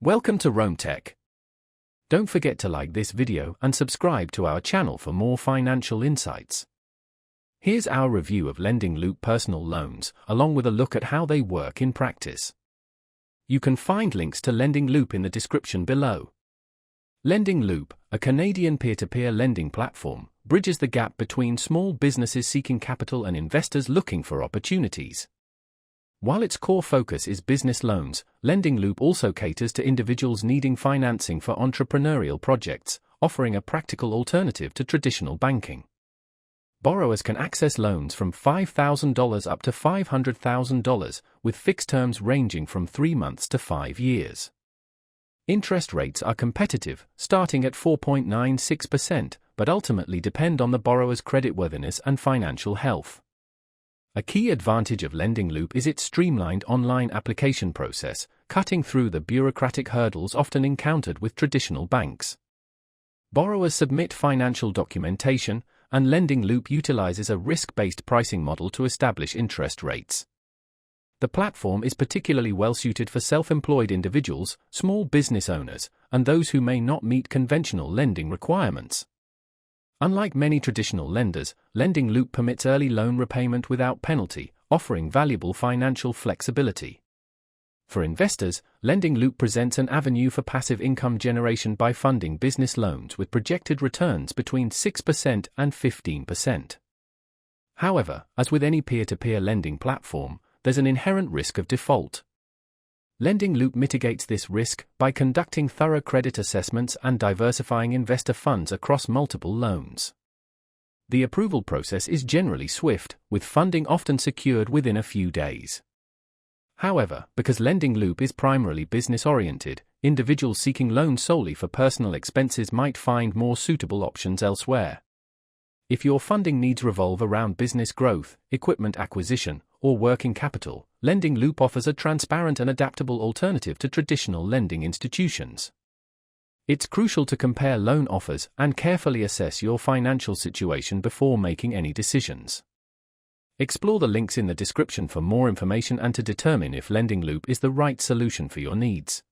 Welcome to Rome Tech. Don't forget to like this video and subscribe to our channel for more financial insights. Here's our review of LendingLoop personal loans, along with a look at how they work in practice. You can find links to LendingLoop in the description below. LendingLoop, a Canadian peer-to-peer lending platform, bridges the gap between small businesses seeking capital and investors looking for opportunities. While its core focus is business loans, LendingLoop also caters to individuals needing financing for entrepreneurial projects, offering a practical alternative to traditional banking. Borrowers can access loans from $5,000 up to $500,000, with fixed terms ranging from 3 months to 5 years. Interest rates are competitive, starting at 4.96%, but ultimately depend on the borrower's creditworthiness and financial health. A key advantage of LendingLoop is its streamlined online application process, cutting through the bureaucratic hurdles often encountered with traditional banks. Borrowers submit financial documentation, and LendingLoop utilizes a risk-based pricing model to establish interest rates. The platform is particularly well-suited for self-employed individuals, small business owners, and those who may not meet conventional lending requirements. Unlike many traditional lenders, LendingLoop permits early loan repayment without penalty, offering valuable financial flexibility. For investors, LendingLoop presents an avenue for passive income generation by funding business loans with projected returns between 6% and 15%. However, as with any peer-to-peer lending platform, there's an inherent risk of default. LendingLoop mitigates this risk by conducting thorough credit assessments and diversifying investor funds across multiple loans. The approval process is generally swift, with funding often secured within a few days. However, because LendingLoop is primarily business-oriented, individuals seeking loans solely for personal expenses might find more suitable options elsewhere. If your funding needs revolve around business growth, equipment acquisition, or working capital, LendingLoop offers a transparent and adaptable alternative to traditional lending institutions. It's crucial to compare loan offers and carefully assess your financial situation before making any decisions. Explore the links in the description for more information and to determine if LendingLoop is the right solution for your needs.